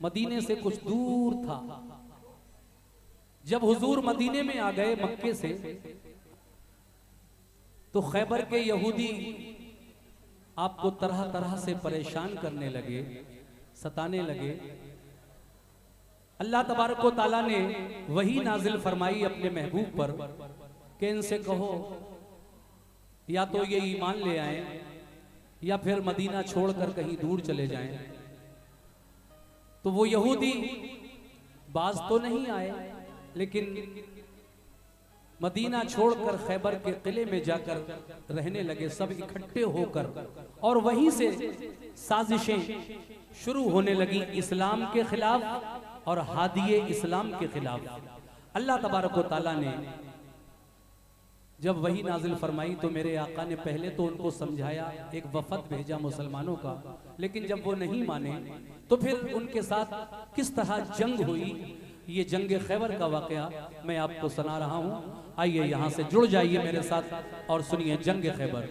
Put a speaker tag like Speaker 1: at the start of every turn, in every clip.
Speaker 1: मदीने से कुछ दूर था। जब हुजूर मदीने में आ गए मक्के से, तो खैबर के यहूदी आपको तरह तरह से परेशान करने लगे, सताने लगे। अल्लाह तबारक व तआला ने वही नाजिल फरमाई अपने महबूब पर कि इनसे कहो या तो ये ईमान ले आए या फिर मदीना छोड़कर कहीं दूर चले जाएं। तो वो यहूदी बाज तो नहीं आए, लेकिन मदीना छोड़कर खैबर के किले में जाकर रहने लगे, सब इकट्ठे होकर। और वहीं से साजिशें शुरू होने लगी इस्लाम के खिलाफ और हादिये इस्लाम के खिलाफ। अल्लाह तबारक व तआला ने जब वही नाजिल फरमाई तो मेरे आका ने पहले तो उनको समझाया, एक वफद भेजा मुसलमानों का, लेकिन जब वो नहीं माने तो फिर उनके साथ किस तरह जंग हुई, ये जंग खैबर का वाकया मैं आपको सुना रहा हूं। आइए यहां से जुड़ जाइए मेरे साथ और सुनिए जंग खैबर।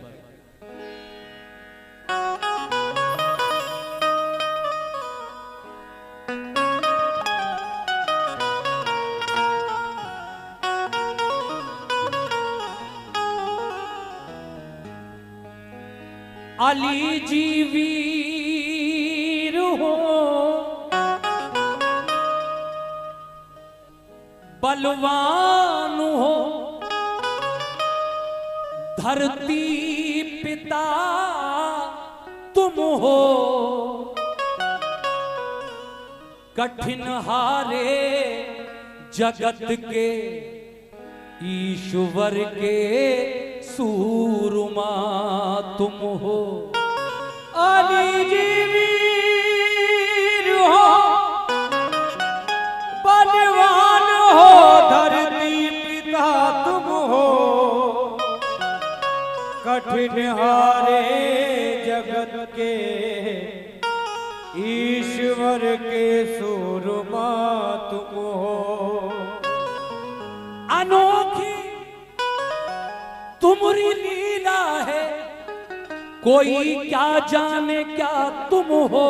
Speaker 1: अली जी वीर हो, बलवान हो, धरती पिता तुम हो, कठिन हारे जगत के ईश्वर के सूरमा तुम हो। अली जी वीर हो, बलवान हो, धरती पिता तुम हो, कठिन हारे जगत के ईश्वर के सूरमा तुम हो। अनोखी तुम्हारी लीला है, कोई क्या जाने क्या तुम हो,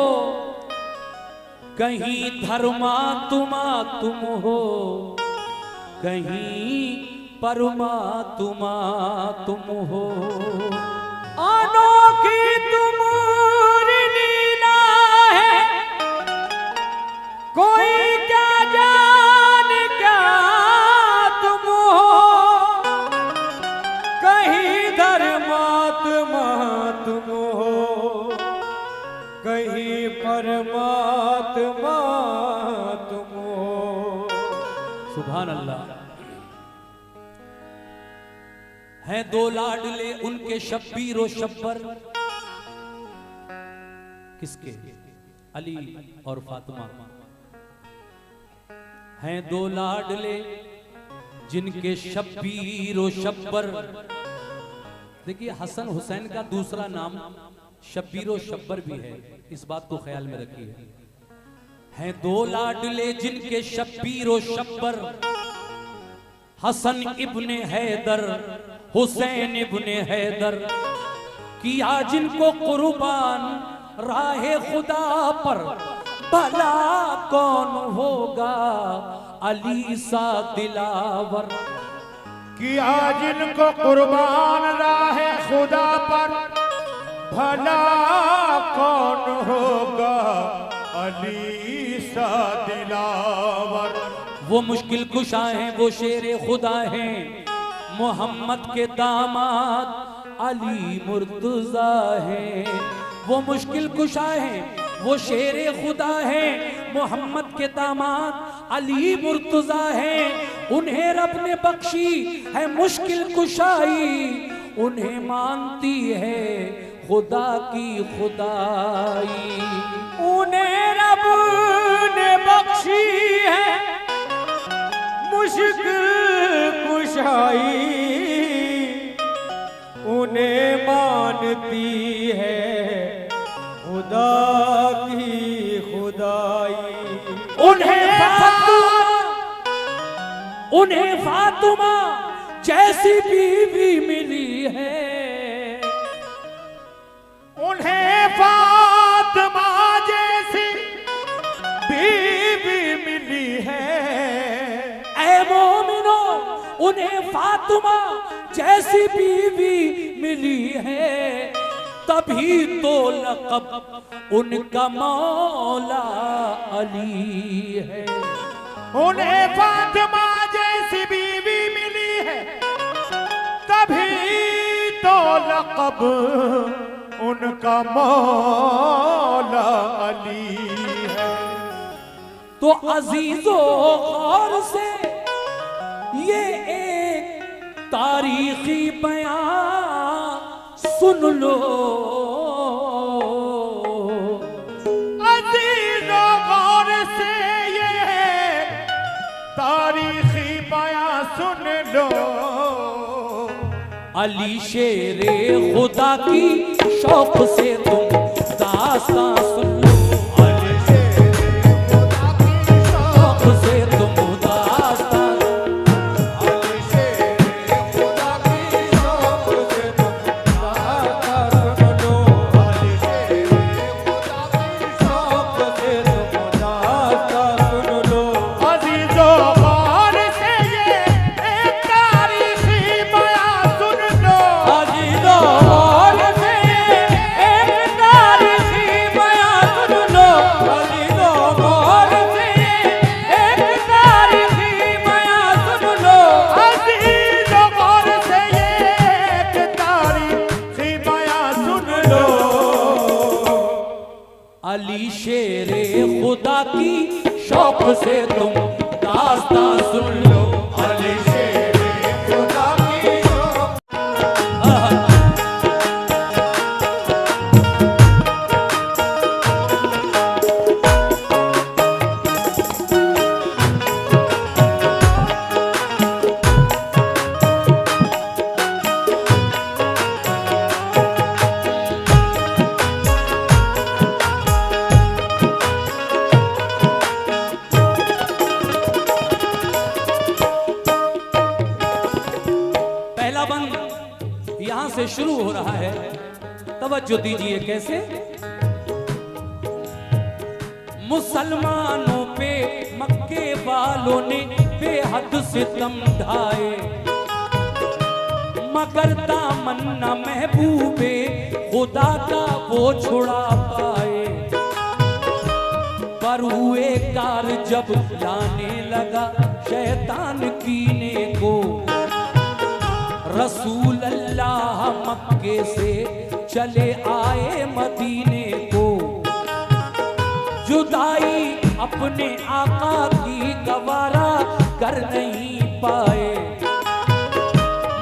Speaker 1: कहीं धर्मात्मा तुम हो, कहीं परमात्मा तुम हो। अनोखी तुम्हारी लीला है, कोई क्या जाने क्या तुम हो, कहीं धर्मात्मा तुम हो, कहीं परमात्मा तुम हो। सुभान अल्लाह। हैं दो लाडले उनके शब्बीर और शब्बर, किसके? अली और फातिमा। हैं दो लाडले जिनके शब्बीर और शब्बर। देखिए हसन हुसैन का दूसरा नाम शब्बीर और शब्बर भी है, इस बात को ख्याल में रखिए। हैं दो लाडले जिनके शब्बीर और शब्बर, हसन इब्ने हैदर, हुसैन इब्ने हैदर, किया जिनको कुर्बान राहे खुदा पर, भला कौन होगा अली सा दिलावर।
Speaker 2: किया जिनको कुर्बान राहे खुदा पर, भला कौन होगा अली सा दिलावर।
Speaker 1: वो मुश्किल कुशा हैं, वो शेरे खुदा हैं, मोहम्मद के दामाद अली मुर्तजा हैं। वो मुश्किल कुशा हैं, वो शेरे खुदा हैं, मोहम्मद के दामाद अली मुर्तजा हैं। उन्हें रब ने बख्शी है मुश्किल कुशाई, उन्हें मानती है खुदा की खुदाई।
Speaker 2: उन्हें रब ने बख्शी है मुश्किल कुशाई, उन्हें मानती है खुदा की खुदाई।
Speaker 1: उन्हें फातिमा जैसी बीवी मिली है,
Speaker 2: उन्हें फातिमा जैसी बीवी मिली है।
Speaker 1: ऐ मोमिनो उन्हें फातिमा जैसी बीवी मिली है, तभी तो लक़ब उनका मौला अली है।
Speaker 2: उन्हें फातिमा जैसी बीवी मिली है, तभी तो लक़ब उनका मौला अली है।
Speaker 1: तो अजीजों गौर से ये एक तारीखी बयान सुन लो,
Speaker 2: अजीजों गौर से ये तारीखी बयान सुन लो।
Speaker 1: अली शेरे खुदा की शौक से तुम दास्तां सुन लो,
Speaker 2: अली शेरे खुदा की
Speaker 1: शौक से तुम दास्तां,
Speaker 2: अली शेरे खुदा की शौक से तुम दास्तां सुन लो। अली शेरे खुदा की शौक से तुम दास्तां सुन लो। अजीजों गौर से ये एक तारीखी बयान सुन लो। अजीजों गौर से एक तारीखी बयान सुन लो। अजीजों गौर से एक तारीखी बयान सुन लो। अजीजों गौर से एक तारीखी बयान सुन लो।
Speaker 1: अली शेरे खुदा की शौक से तुम दास्तां सुन लो।
Speaker 2: अली शेरे खुदा की शौक।
Speaker 1: पहला बंद यहां से शुरू हो रहा है, तवज्जो दीजिए कैसे। मुसलमानों पे मक्के वालों ने बेहद सितम ढाए, मगर दामन्ना महबूबे खुदा का वो छुड़ा पाए। पर हुए कार जब लाने लगा शैतान कीने को, रसूल अल्लाह मक्के से चले आए मदीने को। जुदाई अपने आका की गवारा कर नहीं पाए,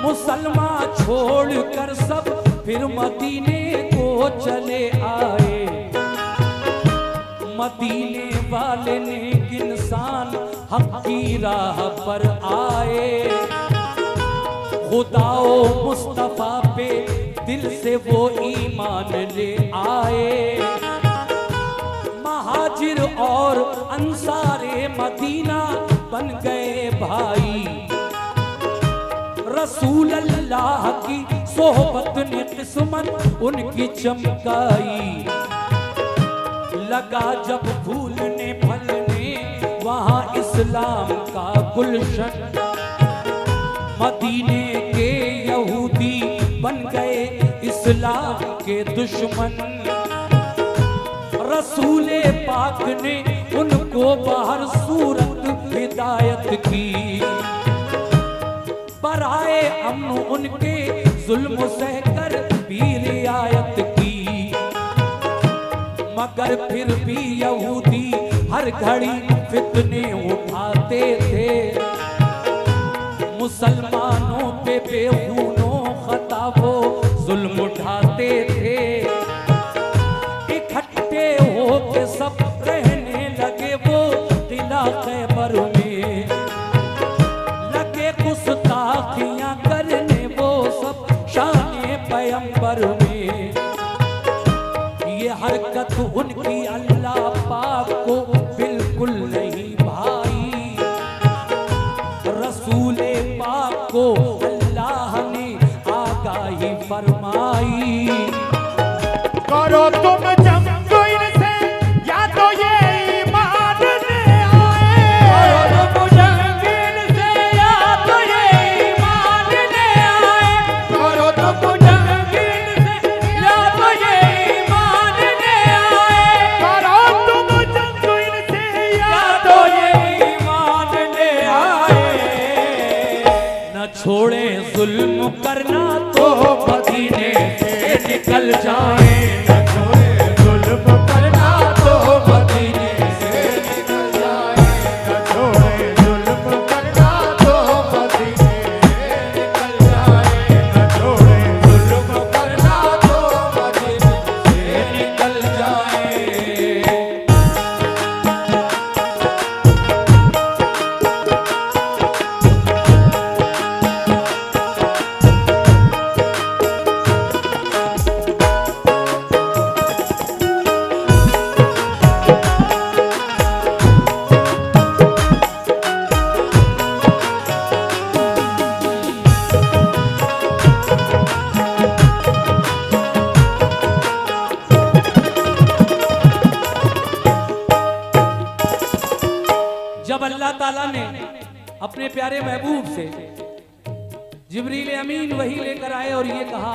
Speaker 1: मुसलमान छोड़कर सब फिर मदीने को चले आए। मदीने वाले नेक इंसान हक की राह पर आए, खुदाओ मुस्तफा पे दिल से वो ईमान ले आए। महाजिर और अंसारे मदीना बन गए भाई, रसूल अल्लाह की सोहबत ने किस्मत उनकी चमकाई। लगा जब फूलने फलने वहां इस्लाम का गुलशन, मदीने के यहूदी बन गए इस्लाम के दुश्मन। रसूले पाक ने उनको बाहर सूरत हिदायत की, पर आए अमन उनके जुल्म सहकर भी रियायत की। मगर फिर भी यहूदी हर घड़ी फितने उठाते थे, मुसलमानों पे बेखूनों खता वो जुल्म उठाते थे। इकट्ठे होके सब रहने लगे वो किला खैबर में, लगे गुस्ताखियां करने वो सब शाने पैगंबर में। ये हरकत उनकी अल्लाह पाक को बिल्कुल नहीं भाई, रसूले पाक को अल्लाह ने आगाही फरमाई। जुल्म करना तो मदीने से निकल जाए,
Speaker 2: न छोड़े जुल्म करना तो मदीने से निकल जाए, न छोड़े जुल्म करना तो मदीने से निकल जाए, न छोड़े जुल्म करना तो मदीने से निकल जाए।
Speaker 1: जब अल्लाह ताला ने अपने प्यारे महबूब से जिब्रील अमीन वही लेकर आए और ये कहा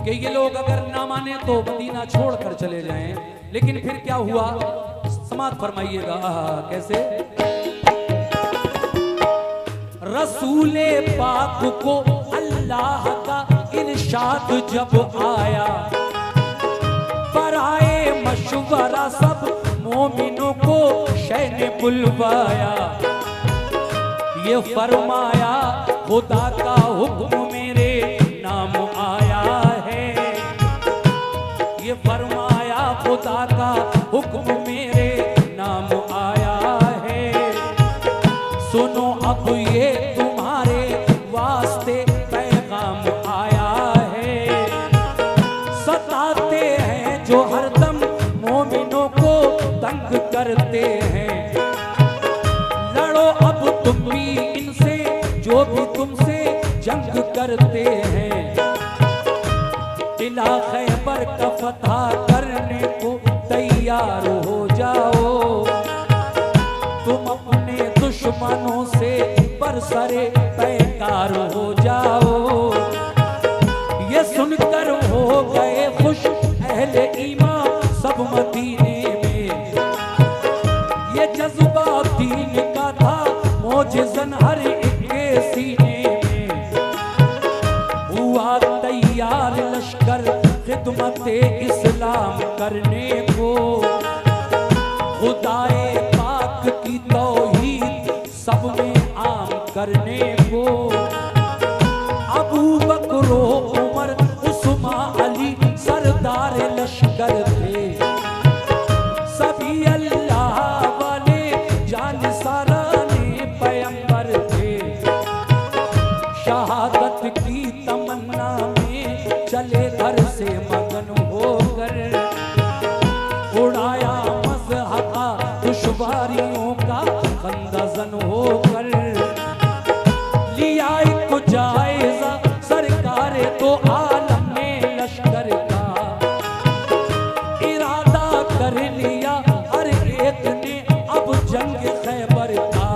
Speaker 1: कि ये लोग अगर ना माने तो मदीना छोड़कर चले जाएं, लेकिन फिर क्या हुआ समात फरमाइएगा। कैसे रसूले पाक को अल्लाह का इरशाद जब आया, पर आए मशवरा सब मोमिनों को शह ने बुलवाया, ये फरमाया खुदा का हुक्म मेरे नाम आया है, ये फरमाया खुदा का हुक्म मेरे नाम आया है, सुनो अब ये तुम्हारे वास्ते पैगाम आया है, सताते हैं जो हरदम मोमिनों को तंग करते हैं, लड़ो अब तुम भी इनसे जो भी तुमसे जंग करते हैं, किला खैबर का फतह करने को तैयार हो जाओ, तुम अपने दुश्मनों से बरसरे पैकार हो जाओ, ये सुनकर हो गए खुश अहले ईमान सब मदीने में, ये जज्बा दीन का था मोजिज़न हर एक के सीने में, हुआ तैयार लश्कर खिदमते इस्लाम करने को, खुदाए पाक की तौहीद सब में आम करने को, अबू बकर उमर उस्मान अली सरदार लश्कर थे, सभी अल्लाह वाले जानिसाराने पैगंबर थे, शहादत की तमन्ना में चले घर से मगन होकर, उड़ाया मज़हबा दुश्वारियों का खंदजन होकर, लिया एक जायजा सरकार तो आलम ने लश्कर का, इरादा कर लिया हर एक ने अब जंग खैबर का,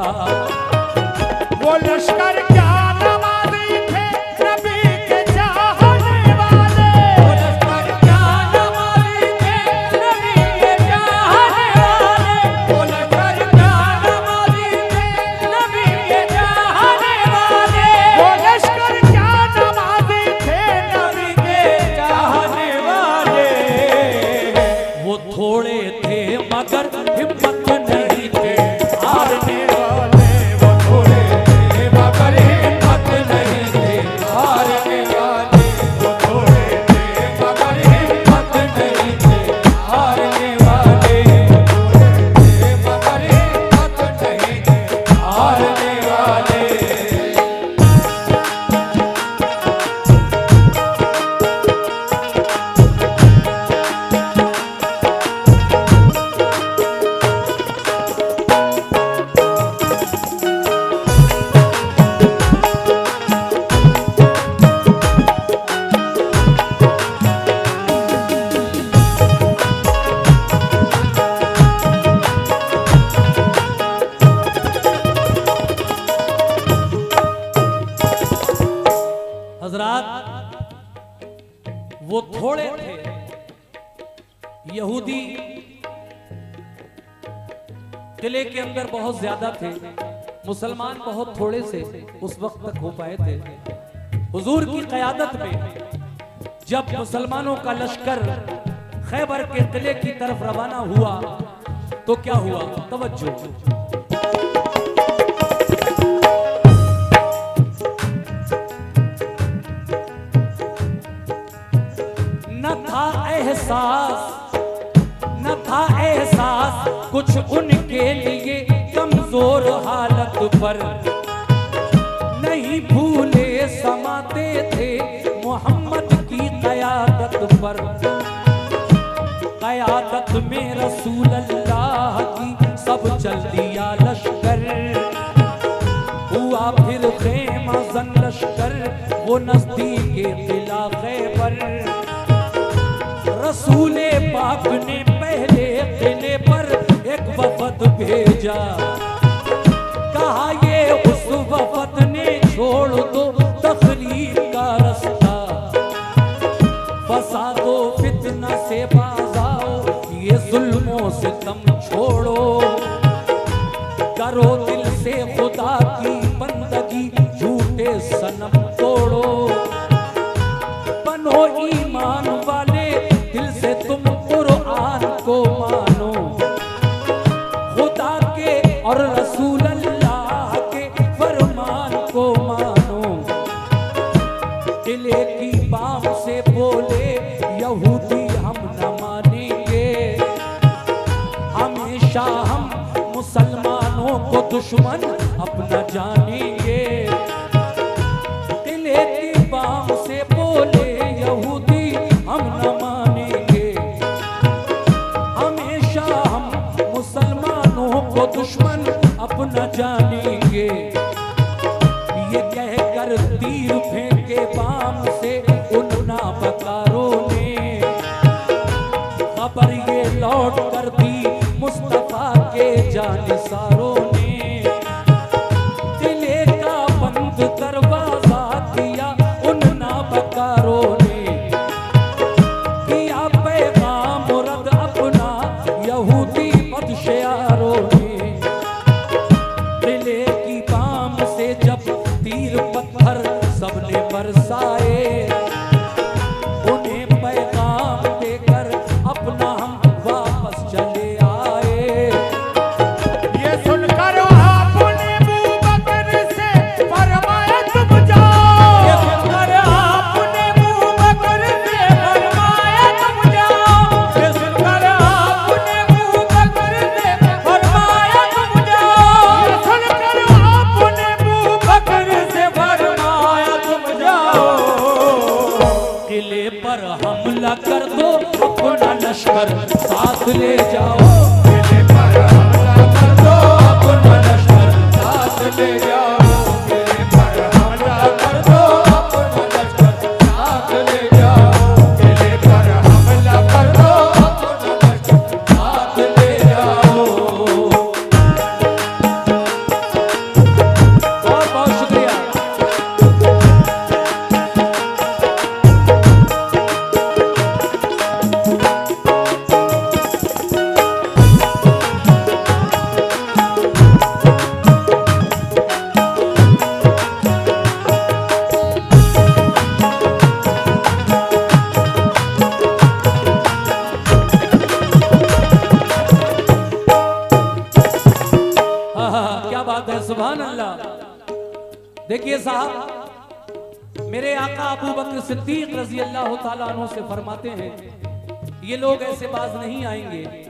Speaker 2: वो लश्कर क्या नमाज़ी थे नबी के चाहने वाले, वो लश्कर क्या नमाज़ी थे नबी के चाहने वाले, वो लश्कर क्या नमाज़ी थे नबी के चाहने वाले, वो लश्कर क्या नमाज़ी थे नबी के चाहने वाले,
Speaker 1: वो थोड़े थे मगर हिम्मत नहीं थे हारने
Speaker 2: वाले, वो थोड़े थे मगर हिम्मत नहीं थे हारने वाले, वो थोड़े थे मगर हिम्मत नहीं थे हारने वाले, वो थोड़े थे मगर हिम्मत नहीं थे हारने वाले।
Speaker 1: हजरात वो थोड़े थे यहूदी किले के अंदर बहुत ज्यादा थे, मुसलमान बहुत थोड़े से उस वक्त तक हो पाए थे। हुजूर की क़यादत में जब मुसलमानों का लश्कर खैबर के किले की तरफ रवाना हुआ तो क्या हुआ, तवज्जो। न था एहसास कुछ उनके लिए कमजोर हालत पर, नहीं भूले समाते थे मोहम्मद की क़यादत पर। क़यादत में रसूल अल्लाह की सब चल दिया लश्कर, हुआ फिर ख़ैमा ज़न लश्कर वो नज़दीक किला खैबर। रसूले पाक ने पहले किले पर एक वफद भेजा, कहा ये उस वफद ने छोड़ दो तकलीफ का रास्ता, फसादो फितना से बाज आओ, ये जुल्मों से तुम छोड़ो, करो दिल से खुदा की बंदगी, झूठे सनम तोड़ो, बनो ईमान वाले दिल से तुम कुरान को मानो, खुदा के और रसूल अल्लाह के फरमान को मानो। किले की बाम से बोले यहूदी हम न मानेंगे, हमेशा हम मुसलमानों को दुश्मन अपना जानेंगे। किले की बाम से बोले यहूदी हम न मानेंगे, हमेशा हम मुसलमानों को दुश्मन अपना जानेंगे। ये कहकर तीर फेंके बाम से उन नाबकारों ने, खबर ये लौट कर दी मुस्तफा के जानिसारों ने। किले का बंद दरवाजा किया उन नाबकारों ने, किया पैगाम रद अपना यहूदी बदशयारों ने। किले की बाम से जब तीर पत्थर सबने बरसाए, उन्हें पैगाम देकर अपना हम वापस चले आए।
Speaker 2: ये सुनकर आपने अबू बकर से फरमाया तुम जाओ, ये सुनकर आपने अबू बकर से फरमाया तुम जाओ, ये सुनकर आपने अबू बकर से फरमाया तुम जाओ, ये सुनकर आपने अबू बकर से फरमाया तुम जाओ।
Speaker 1: किले पर हमला कर दो अपना लश्कर साथ ले जाओ,
Speaker 2: किले पर हमला कर दो अपना लश्कर साथ ले जाओ, किले पर हमला कर दो अपना लश्कर साथ ले जाओ, किले पर हमला कर दो अपना लश्कर साथ ले जाओ।
Speaker 1: बहुत बहुत शुक्रिया। क्या बात है, सुभान अल्लाह। देखिए साहब, मेरे आका अबू बकर सिद्दीक रजी अल्लाह ताला अन्हु से फरमाते हैं, ये लोग ऐसे बाज नहीं आएंगे।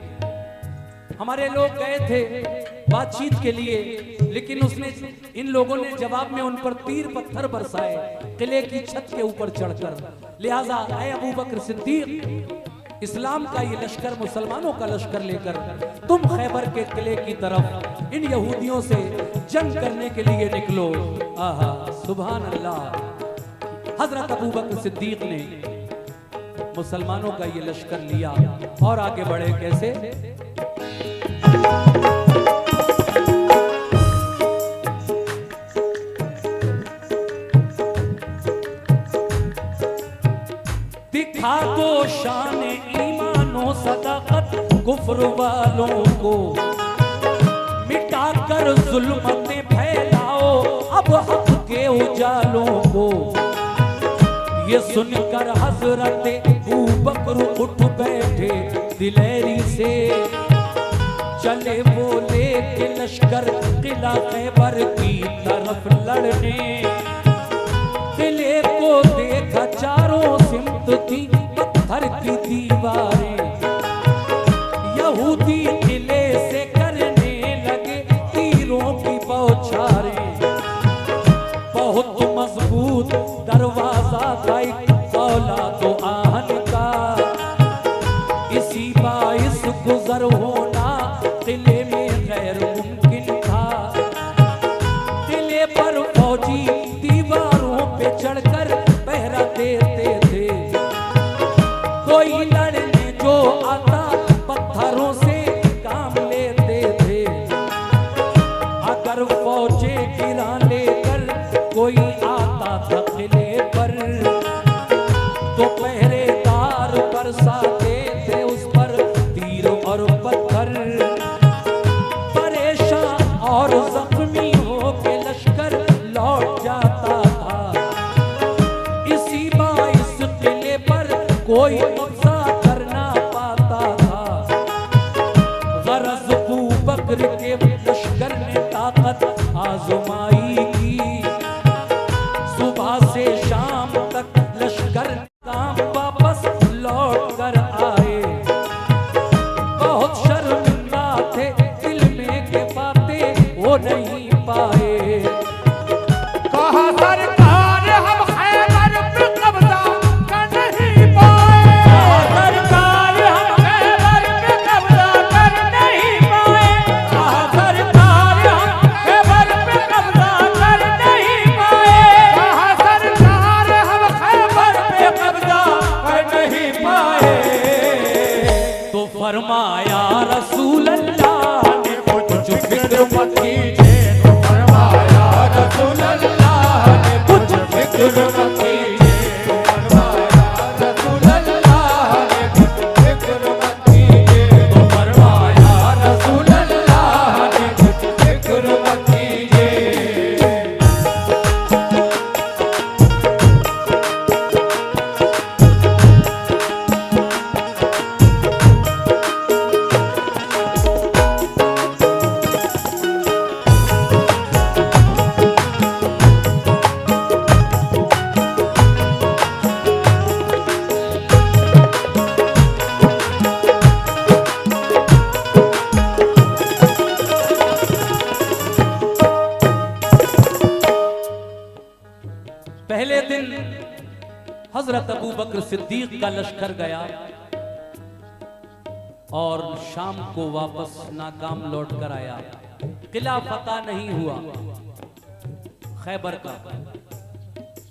Speaker 1: हमारे लोग गए थे बातचीत के लिए, लेकिन उसने इन लोगों ने जवाब में उन पर तीर पत्थर बरसाए किले की छत के ऊपर चढ़कर। लिहाजा ऐ अबू बकर सिद्दीक, इस्लाम का ये लश्कर, मुसलमानों का लश्कर लेकर तुम खैबर के किले की तरफ इन यहूदियों से जंग करने के लिए निकलो। आहा, सुभान अल्लाह। हजरत अबू बकर सिद्दीक ने मुसलमानों का ये लश्कर लिया और आगे बढ़े। कैसे? दिखा दो शान ईमानो सदाकत कुफ्र वालों को, मिटाकर जुल्मतें फैलाओ अब हक के उजालों को। ये सुनकर हजरत अबू बकर उठ बैठे दिलेरी से, चले बोले कि लश्कर किला खैबर की तरफ लड़ने। किले को देखा चारों सिमत थी पत्थर की दीवारें, यहूदी किले से करने लगे तीरों की बौछारें। बहुत मजबूत दरवाजा था औलाद आहन का, इसी बाइस गुजर होना किले में गैर मुमकिन था। किले पर फौजी दीवारों पे चढ़कर पहरा देते थे, कोई लड़ने जो आता पत्थरों से काम लेते थे। अगर फौजे गिरा लेकर कोई आता था किले पर, तो पहरेदार बरसाते थे उस पर तीर और पत्थर। परेशान और जख्मी हो के लश्कर लौट जाता था। इसी बाइस किले पर कोई कब्जा कर ना पाता था। गरज अबू बकर के लश्कर ने ताकत आजमाई की, सुबह से शाम तक लश्कर काम वापस लौट कर आए। बहुत शर्मिंदा थे, दिल में के बातें वो नहीं पाए।
Speaker 2: कहा सरकार हम खैबर पे कब्जा कर नहीं पाए, कहा सरकार हम खैबर पे कब्जा कर नहीं पाए, कहा सरकार हम खैबर पे कब्जा कर नहीं पाए, कहा सरकार हम खैबर पे कब्जा कर नहीं पाए।
Speaker 1: तो फरमाया रसूल अल्लाह ने
Speaker 2: कुछ फिक्र मत कीजिए, तो फरमाया रसूल अल्लाह ने कुछ फिक्र मत कीजिए, फरमाया रसूल अल्लाह ने कुछ फिक्र मत कीजिए, तो फरमाया रसूल अल्लाह ने कुछ फिक्र मत कीजिए।
Speaker 1: पहले दिन हजरत अबू बकर सिद्दीक का लश्कर गया और शाम को वापस नाकाम लौट कर आया। किला फतह नहीं हुआ खैबर का।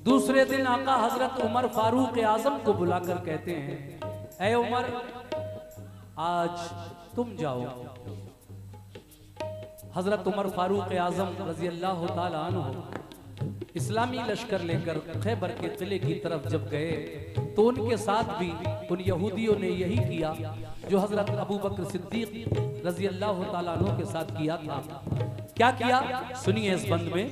Speaker 1: दूसरे दिन आका हजरत उमर फारूक आजम को बुलाकर कहते हैं, ऐ उमर आज तुम जाओ। हजरत उमर फारूक आजम रजी अल्लाह तआला अन्हु इस्लामी लश्कर लेकर खैबर के किले की तरफ जब गए तो उनके साथ भी उन यहूदियों ने यही किया जो हजरत अबू बकर सिद्दीक रजी अल्लाह तआला अन्हु के साथ किया था। क्या किया सुनिए इस बंद में।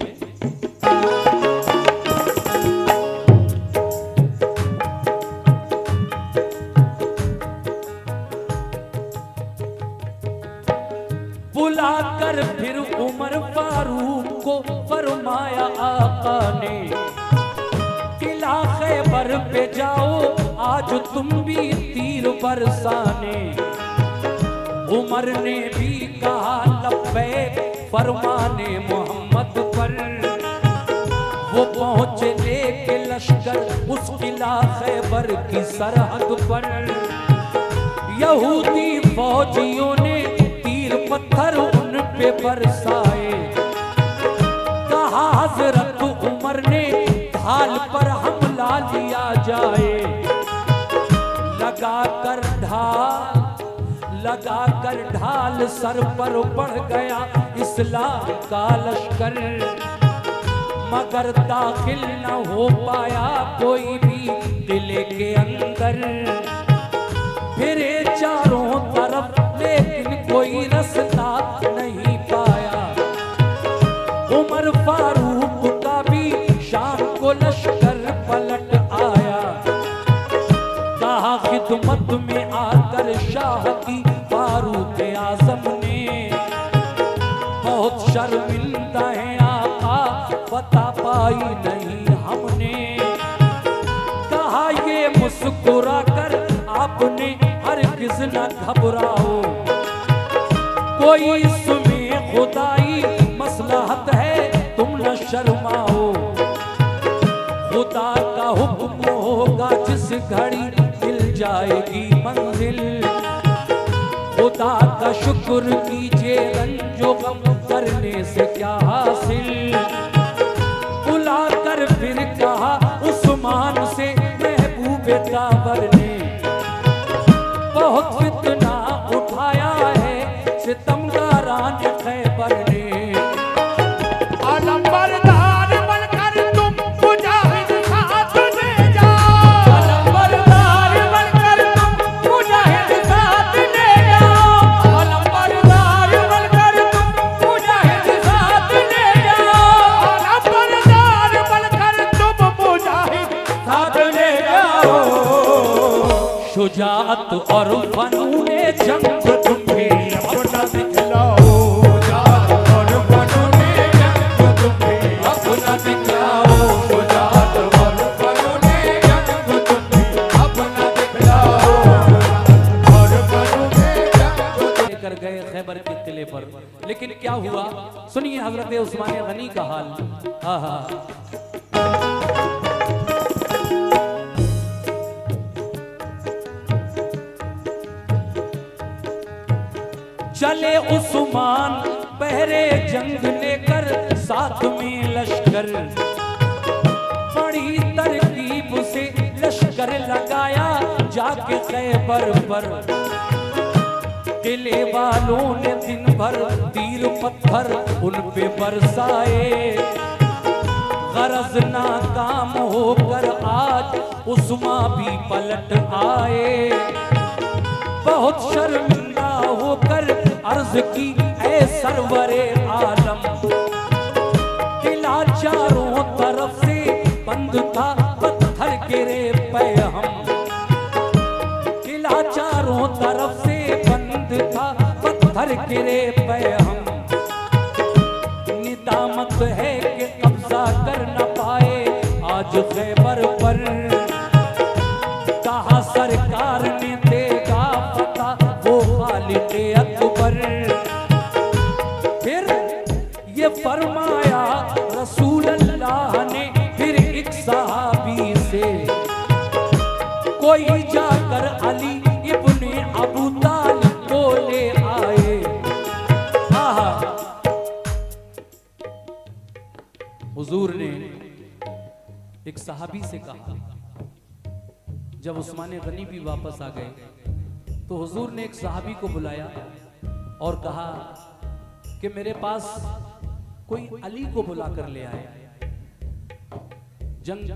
Speaker 1: बुलाकर फिर उमर फारूक को फरमाया आका ने, किला खैबर पे जाओ आज तुम भी तीर बरसाने। उमर ने भी कहा लब्बैक फरमाने मोहम्मद पर। वो पहुंचे लेके लश्कर उस किला खैबर की सरहद पर। यहूदी फौजियों ने तीर पत्थर उन पे बरसाए। कहा हजरत उमर ने ढाल पर हमला लिया जाए। लगाकर ढाल सर पर बढ़ गया इस्लाम का लश्कर, मगर दाखिल न हो पाया कोई भी किले के अंदर। फिरे चारों तरफ लेकिन कोई रास्ता नहीं पाया। उमर फारूक का भी शाम को लश्कर पलट आया। बहुत शर्मिंदा है आका, बता पाई नहीं हमने। कहा ये मुस्कुरा कर आपने, हरगिज़ न घबराओ, कोई इसमें खुदाई मसलहत है, तुम न शर्माओ। खुदा का हुक्म होगा जिस घड़ी मिल जाएगी मंजिल, खुदा का शुक्र कीजिए, रंजो गम करने से क्या हासिल। बुला कर फिर कहा उस्मान से महबूबे ताबर ने, बहुत फितना उठाया है सितमगारान खैबर ने।
Speaker 2: अलंबरदार बनकर तुम मुजाहिद साथ ले जाओ, अलंबरदार बनकर तुम मुजाहिद साथ ले जाओ, अलंबरदार बनकर तुम मुजाहिद साथ ले जाओ, अलंबरदार बनकर तुम मुजाहिद साथ ले जाओ।
Speaker 1: शुजाअत और फनूने जंग तुम्हें अपना
Speaker 2: दिखलाओ, शुजाअत और फनूने जंग तुम्हें अपना दिखलाओ, शुजाअत और फनूने जंग तुम्हें अपना दिखलाओ, और फनूने जंग
Speaker 1: लेकर गए खैबर के किले पर। लेकिन क्या हुआ, सुनिए हजरत उस्मान गनी का हाल। आहा, चले उस्मान पहरे जंग लेकर, साथ में लश्कर, बड़ी तरकीब से लश्कर लगाया जाके खैबर पर। किले वालों ने दिन भर तीर पत्थर उन पे बरसाए, गरज नाकाम होकर आज उस्मान भी पलट आए। बहुत शर्मिंदा होकर अर्ज की ऐ सरवरे आलम, किला चारों तरफ से बंद था पत्थर गिरे पे हम, किला चारों तरफ से बंद था पत्थर गिरे पे हम। निदामत है कि कब्जा कर न पाए आज खैबर पर, कहा सरकार ने देगा पता वो खालिद अकबर। फिर ये फरमाया रसूल अल्लाह ने फिर एक सहाबी से, कोई जाकर अली इब्ने अबू तालिब को ले आए। आहा, हुजूर ने एक सहाबी से कहा, जब उस्मान गनी भी वापस आ गए तो हुजूर ने एक सहाबी को बुलाया और कहा कि मेरे पास कोई अली को बुलाकर ले आए। जंग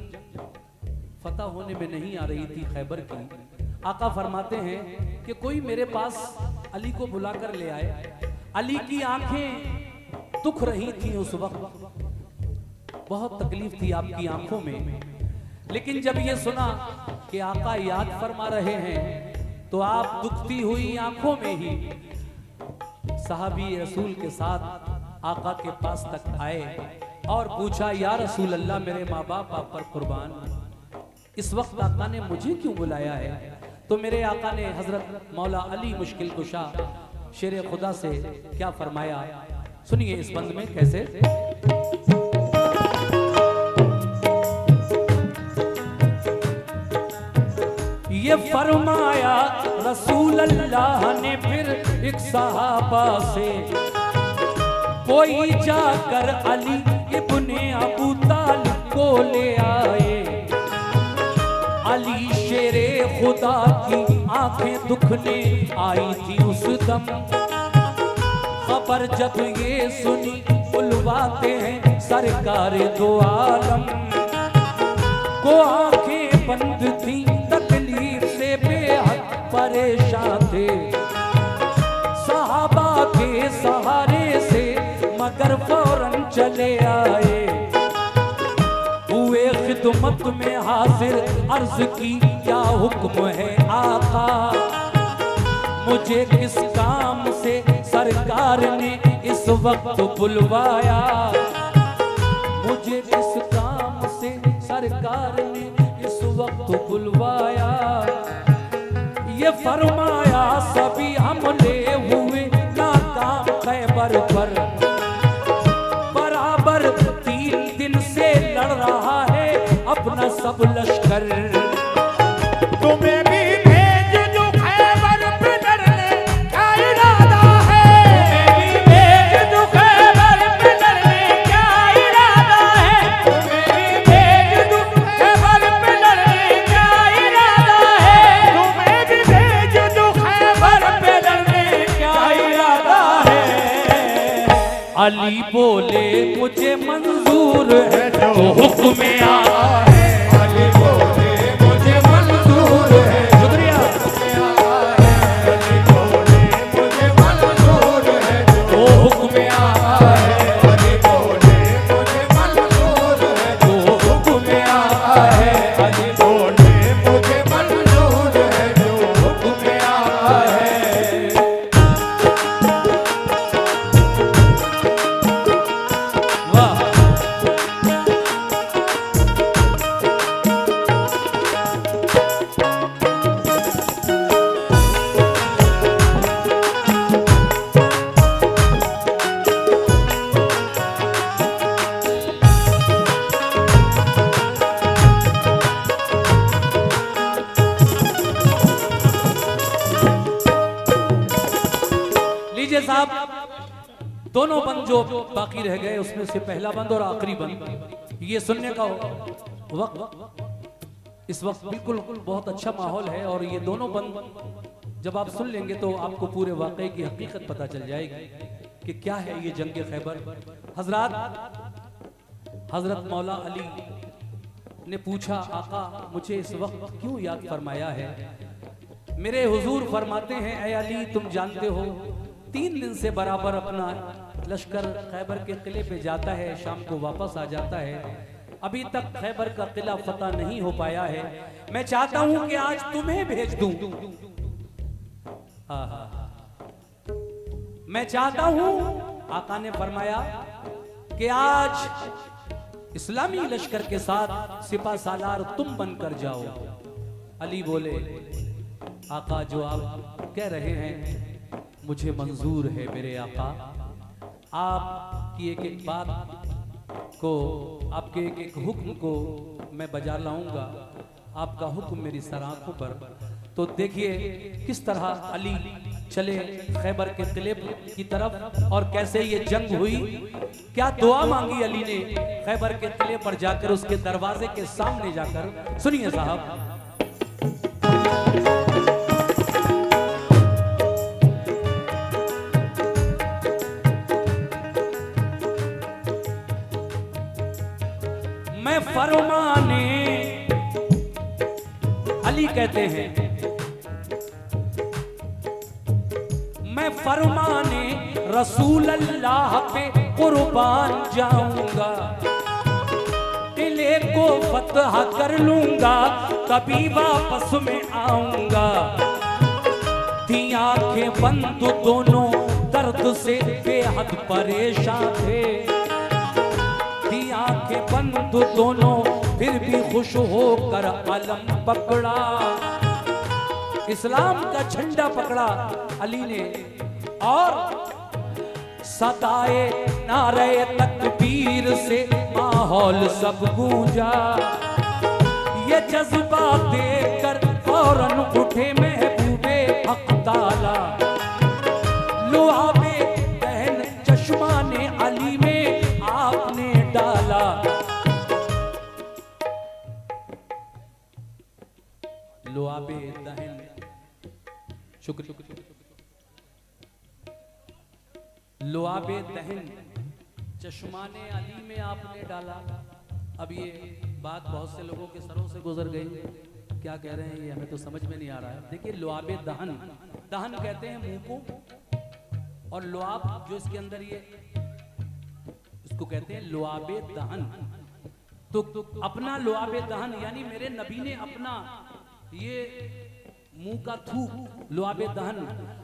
Speaker 1: फतह होने में नहीं आ रही थी खैबर की। आका फरमाते हैं कि कोई मेरे पास अली को बुलाकर ले आए। अली की आंखें दुख रही थी उस वक्त, बहुत तकलीफ थी आपकी आंखों में। लेकिन जब ये सुना कि आका याद फरमा रहे हैं तो आप दुखती हुई आंखों में ही सहाबी रसूल के साथ आका के पास तक आए और पूछा, या रसूल अल्लाह, मेरे माँ बाप आप पर कुर्बान, इस वक्त आका ने मुझे क्यों बुलाया है? तो मेरे आका ने हजरत मौला अली मुश्किल कुशा शेर खुदा से क्या फरमाया, सुनिए इस बंद में कैसे। ये फरमाया रसूल अल्लाह ने फिर एक सहाबा से, कोई जाकर अली इब्ने अबू तालिब को ले आए। अली शेरे खुदा की आंखें दुखने आई थी उस दम, खबर जब ये सुनी बुलवाते हैं सरकार दो आलम को। आंखें बंद थी तकलीफ से बेहद परेशान थे, सहाबा के सहारे से मगर फौरन चले आए। हुए खिदमत में हाजिर, अर्ज की क्या हुक्म है आका, मुझे किस काम से सरकार ने इस वक्त बुलवाया, मुझे इस काम से सरकार ने इस वक्त बुलवाया। ये फरमाया सभी हमले हुए नाकाम खैबर पर, बराबर 3 दिन से लड़ रहा है अपना सब लश्कर।
Speaker 2: तुम्हें भी भेज दूं खैबर पे लड़ने का इरादा है, तुम्हें भी भेज दूं खैबर पे लड़ने का इरादा है, तुम्हें भी भेज दूं खैबर पे लड़ने का इरादा है, तुम्हें भी भेज दूं खैबर पे लड़ने का इरादा है।
Speaker 1: अली बोले मुझे मंजूर है जो हुक्म आया है,
Speaker 2: अली बोले मुझे मंजूर है,
Speaker 1: शुक्रिया।
Speaker 2: अली बोले मुझे मंजूर है
Speaker 1: जो हुक्म आया है,
Speaker 2: अली बोले मुझे मंजूर है
Speaker 1: जो हुक्म आया है,
Speaker 2: अली बोले मुझे मंजूर है जो हुक्म आया है।
Speaker 1: वाह। लीजिए साहब, दोनों बंद जो बाकी रह गए उसमें से पहला बंद और आखिरी बंद ये सुनने का वक्त इस वक्त बिल्कुल बहुत अच्छा माहौल है, और ये दोनों बंद जब आप सुन लेंगे तो आपको पूरे वाकई की हकीकत पता चल जाएगी कि क्या है ये जंग खैबर। हजरत मौला अली ने पूछा, आका मुझे इस वक्त क्यों याद फरमाया है? मेरे हुजूर फरमाते हैं, ऐ अली तुम जानते हो 3 दिन से बराबर अपना लश्कर खैबर के किले पे जाता है, शाम को वापस आ जाता है, अभी तक खैबर का किला फतह नहीं हो पाया है। मैं चाहता हूं कि आज तुम्हें भेज दूं। मैं चाहता हूं, आका ने फरमाया कि आज इस्लामी लश्कर के साथ सिपा सालार तुम बनकर जाओ। अली बोले, आका जो आप कह रहे हैं मुझे मंजूर है मेरे आका, आपकी एक एक बात को, आपके एक एक हुक्म को मैं बजा लाऊंगा, आपका हुक्म मेरी सराखों पर। तो देखिए किस तरह अली चले खैबर के किले की तरफ और कैसे ये जंग हुई, क्या दुआ मांगी अली ने खैबर के किले पर जाकर, उसके दरवाजे के सामने जाकर। सुनिए साहब, मैं फरमाने, अली कहते हैं, मैं फरमाने रसूल अल्लाह पे कुर्बान जाऊंगा, किले को फतह कर लूंगा, कभी वापस में आऊंगा। थी आंखें बंद दोनों दर्द से बेहद परेशान थे, थी आंखें बंद दोनों फिर भी खुश होकर अलम पकड़ा, इस्लाम का झंडा पकड़ा अली ने, और सदाए नारे तकबीर से माहौल सब गूंजा। ये जज्बा देखकर फौरन उठे महबूबे हक ताला, लुआबे बहन चश्मा ने अली में आपने डाला। लुआबे दहन, शुक्र, लुआबे दहन चश्माने अली में आपने डाला। अब ये बात बहुत से लोगों के सरों से गुजर गई, क्या कह रहे हैं ये हमें तो समझ में नहीं आ रहा है। देखिए लुआबे दहन, दहन कहते हैं मुंह को, और लुआब जो इसके अंदर ये इसको कहते हैं लुआबे दहन। तो अपना लुआबे दहन यानी मेरे नबी ने अपना ये मुंह का थूक लुआबे दहन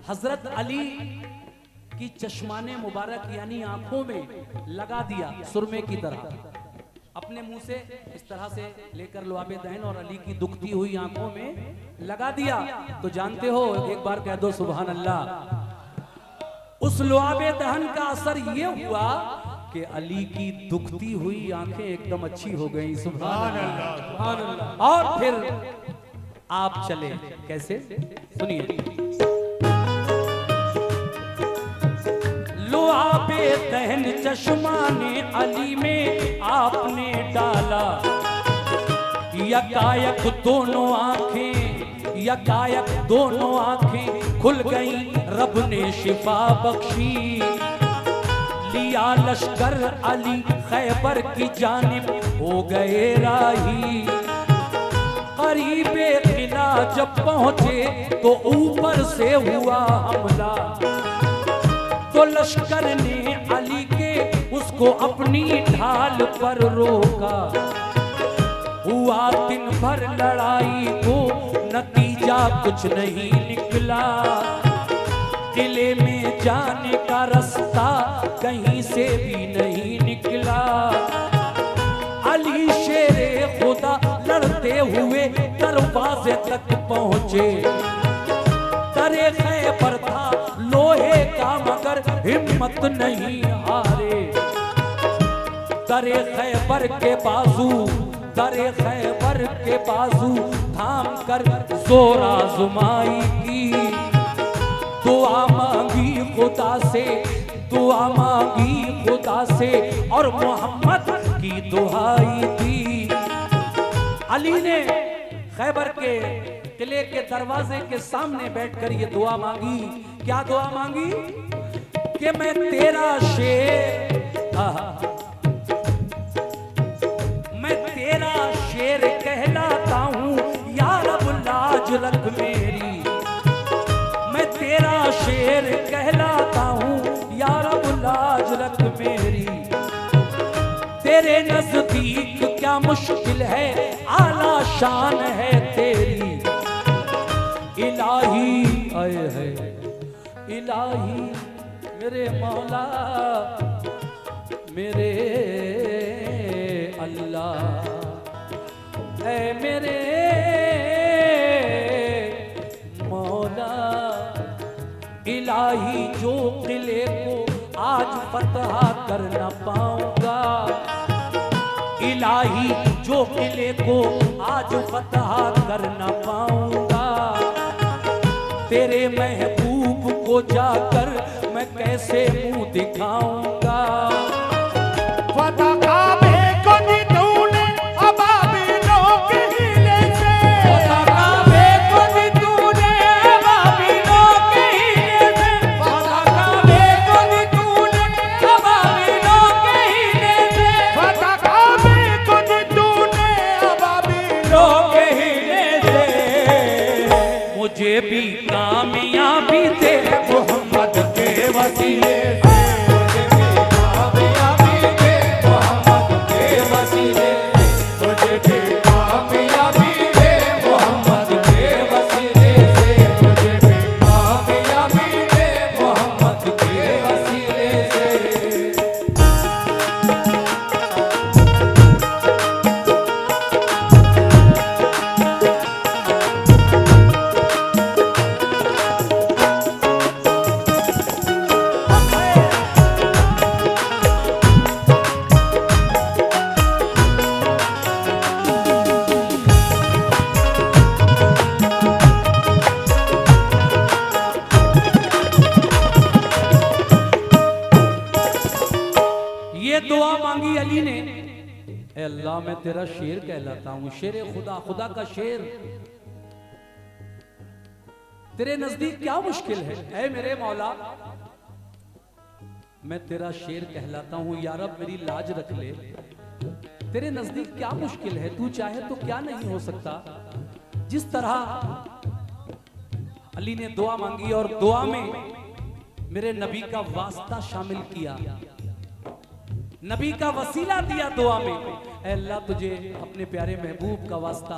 Speaker 1: हजरत अली कि चश्माने मुबारक यानी आंखों में लगा दिया सुरमे की तरह, अपने मुंह से इस तरह से लेकर लुआबे दहन और अली की दुखती हुई आंखों में लगा दिया। तो जानते हो, एक बार कह दो सुभान अल्लाह। उस लुआबे दहन का असर ये हुआ कि अली की दुखती हुई आंखें एकदम अच्छी हो गई। सुभान अल्लाह, सुभान अल्लाह। और फिर आप चले, कैसे सुनिए। लुआबे दहन चश्मा ने अली में आपने डाला, यकायक दोनों आंखें, यकायक दोनों आंखें खुल गई, रब ने शिफा बख्शी। लिया लश्कर अली खैबर की जानिब हो गए राही। करीबे किला जब पहुंचे तो ऊपर से हुआ हमला, तो लश्कर ने अली के उसको अपनी ढाल पर रोका। हुआ दिन भर लड़ाई को नतीजा कुछ नहीं निकला। किले में जाने का रास्ता कहीं से भी नहीं निकला। अली शेरे खुदा लड़ते हुए दरवाजे तक पहुंचे। दरे खैबर था लोहे का मगर हिम्मत नहीं हारे। दरे खैबर के बाजू, दरे खैबर के बाजू थाम कर जोर आजमाई की। दुआ मांगी खुदा से, दुआ मांगी खुदा से और मोहम्मद की दुहाई दी। अली ने खैबर के किले के दरवाजे के सामने बैठकर ये दुआ मांगी। क्या दुआ मांगी? कि मैं तेरा शेर, मैं तेरा शेर कहलाता हूँ, या रब लाज रख मेरी। मैं तेरा शेर कहलाता हूँ, या रब लाज रख मेरी। तेरे नजदीक क्या मुश्किल है, आला शान है तेरी। इलाही आए है, इलाही मेरे मौला, मेरे अल्लाह, ऐ मेरे मौला। इलाही जो किले को आज फतह कर न पाऊंगा, इलाही जो किले को आज फतह कर न पाऊंगा, तेरे महबूब को जाकर मैं कैसे मुंह दिखाऊंगा।
Speaker 2: फतह काबे को दी तूने अबाबिलों के हीले से। फतह काबे को दी तूने अबाबिलों के हीले से। फतह काबे को दी तूने अबाबिलों के हीले से। फतह काबे को दी तूने अबाबिलों के हीले से।
Speaker 1: मुझे भी कामयाबी दे
Speaker 2: मोहम्मद के वसीले से। मुझे भी कामयाबी दे मोहम्मद के वसीले। मुझे भी कामयाबी दे मोहम्मद के वसीले से। मुझे भी कामयाबी दे मोहम्मद के वसीले से।
Speaker 1: ये दुआ मांगी अली ने, ए अल्लाह मैं तेरा शेर कहलाता हूँ, शेर खुदा, खुदा का शेर। तेरे नजदीक क्या मुश्किल है, ऐ मेरे मौला मैं तेरा शेर कहलाता हूँ, या रब मेरी लाज रख ले। तेरे नजदीक क्या मुश्किल है, तू चाहे तो क्या नहीं हो सकता। जिस तरह अली ने दुआ मांगी और दुआ में मेरे नबी का वास्ता शामिल किया, नबी का वसीला दिया दुआ में। ऐ अल्लाह तुझे अपने प्यारे महबूब का वास्ता,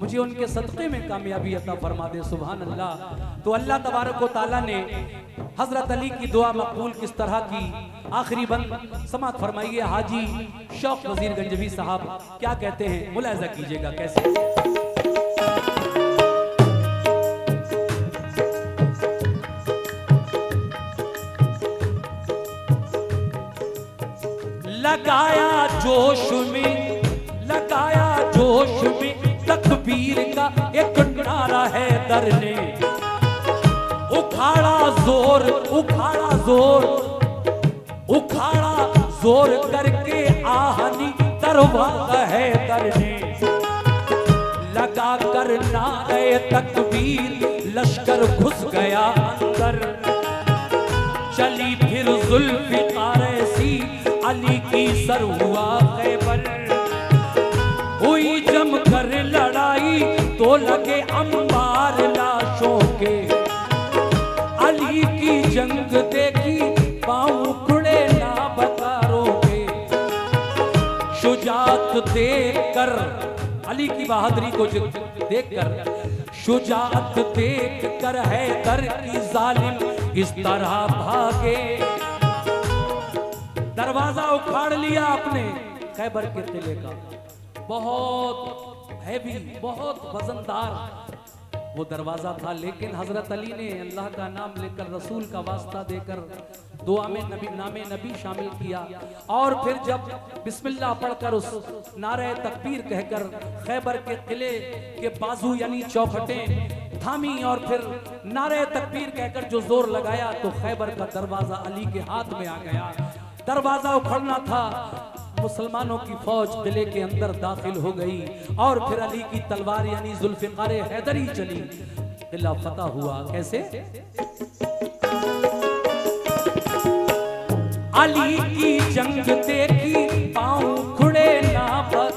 Speaker 1: मुझे उनके सदक़े में कामयाबी अता फरमा दे। सुभान अल्लाह। तो अल्लाह तबारक व तआला ने हजरत अली की दुआ मकबूल किस तरह की। आखिरी बंद समात फरमाइए हाजी शौक वजीर गंजवी साहब क्या कहते हैं, मुलाहिजा कीजिएगा कैसे। लगाया जोश में तकबीर का एक नारा है दर ने, उखाड़ा जोर करके आहनी दरवाजा है दर ने। लगा कर नारे तकबीर लश्कर घुस गया अंदर, चली फिर जुल्फ़िकार सी अली की सर हुआ खैबर। हुई जम कर लड़ाई तो लगे अंबार लाशों के, अली की जंग देखी पाँव उखड़े ना बकारों के। शुजात देखकर अली की बहादुरी को देखकर, शुजात देखकर हैदर की जालिम इस तरह भागे। दरवाजा उखाड़ लिया आपने खैबर के किले का, बहुत हैवी बहुत वजनदार वो दरवाजा था, लेकिन हजरत अली ने अल्लाह का नाम लेकर रसूल का वास्ता देकर दुआ में नामे नबी शामिल किया। और फिर जब बिस्मिल्लाह पढ़कर उस नारे तकबीर कहकर खैबर के किले के बाजू यानी चौखटें थामी और फिर नारे तकबीर कहकर जो जोर लगाया तो खैबर का दरवाजा अली के हाथ में आ गया। दरवाजा उखड़ना था, मुसलमानों की फौज किले के अंदर दाखिल हो गई और फिर अली की तलवार यानी जुल्फ़िकार हैदरी चली, किला फतह हुआ। कैसे? अली की जंग देखी पाँव खुड़े ना बस,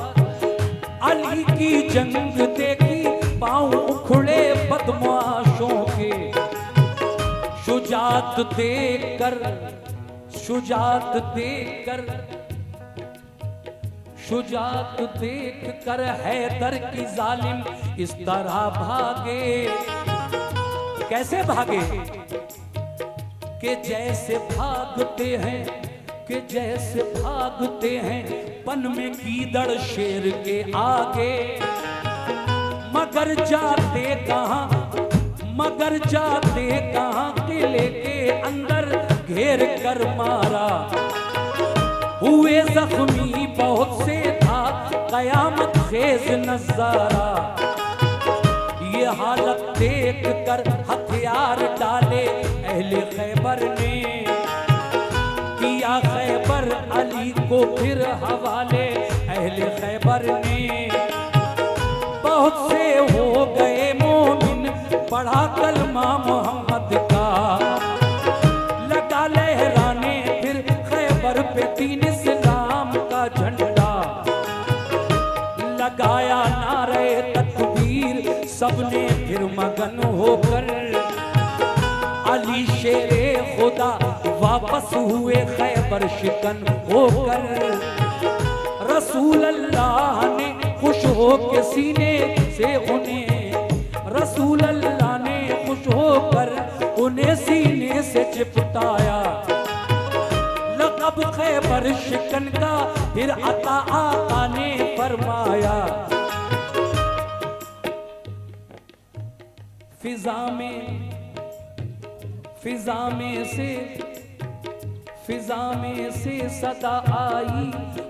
Speaker 1: अली की जंग देखी पाँव उखड़े बदमाशों के। शुजात देखकर शुजात देखकर हैदर की जालिम इस तरह भागे। कैसे भागे? कि जैसे भागते हैं पन में गीदड़ शेर के आगे। मगर जाते कहाँ किले के अंदर घेर कर मारा। हुए जख्मी बहुत से था कयामत खेज नजारा। ये हालत देख कर हथियार डाले अहले खैबर ने, किया खैबर अली को फिर हवाले अहले खैबर ने। बहुत से हो गए मोमिन पढ़ा कलमा मोहम्मद का, लगा लहराने फिर खैबर पे तीन इस्लाम का झंडा। लगाया नारे तकबीर सबने फिर मगन होकर, अली शेरे खुदा वापस हुए खैबर शिकन होकर। रसूल अल्लाह ने खुश हो के सीने से उन्हें, रसूल अल्लाह ने खुश होकर उन्हें सीने से चिपटाया। लक़ब खैबर शिकन का फिर अता आका ने फरमाया। फिजा में से सदा आई,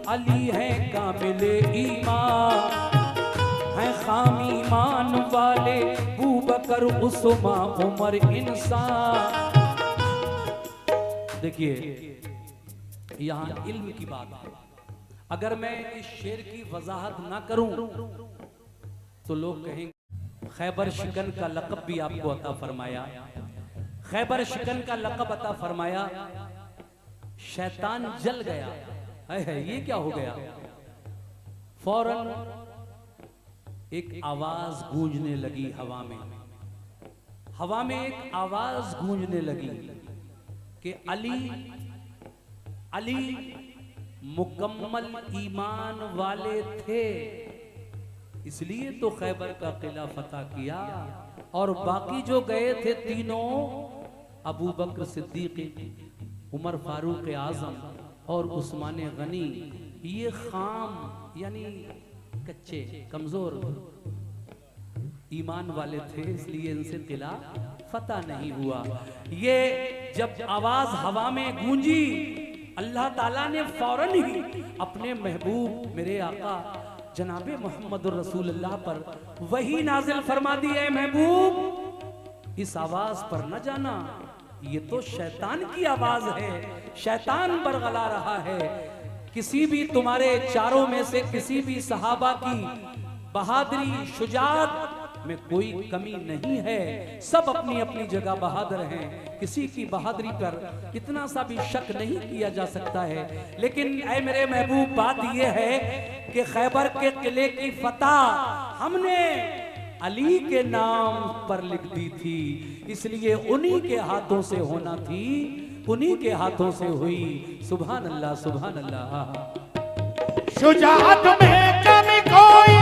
Speaker 1: अली है कामिले ईमान, है खाम ईमान वाले अबू बकर उस्मा उमर इंसान। देखिए यहाँ इल्म की बात है, अगर मैं इस शेर की वजाहत ना करूं तो लोग कहेंगे खैबर शिकन का लक़ब भी आपको अता फरमाया, खैबर शिकन का लक़ब अता फरमाया, शैतान जल गया। है ये क्या हो गया? फौरन एक आवाज गूंजने लगी हवा में एक आवाज गूंजने लगी कि अली मुकम्मल ईमान वाले थे, इसलिए तो खैबर का किला फतह किया। और बाकी जो गए थे तीनों अबू बकर सिद्दीक, उमर फारूक आजम और उस्मान गनी, ये खाम यानी कच्चे कमजोर ईमान वाले थे, इसलिए इनसे किला फतह नहीं हुआ। ये जब आवाज हवा में गूंजी, अल्लाह ताला ने फौरन ही अपने महबूब मेरे आका जनाबे मोहम्मद रसूलुल्लाह पर वही नाजिल फरमा दी, है महबूब इस आवाज पर न जाना, ये तो शैतान की आवाज है, शैतान बरगला रहा है। किसी भी तुम्हारे चारों में से किसी भी सहाबा की बहादुरी शुजाअत में कोई कमी नहीं है, सब अपनी अपनी जगह बहादुर हैं, किसी की बहादुरी पर इतना सा भी शक नहीं किया जा सकता है। लेकिन ऐ मेरे महबूब, बात यह है कि खैबर के किले की फतह हमने अली के नाम पर लिख दी थी, इसलिए उन्हीं के हाथों से होना थी, उन्हीं के हाथों से हुई। सुभान अल्लाह, सुभान अल्लाह।
Speaker 2: शुजाअत में कमी कोई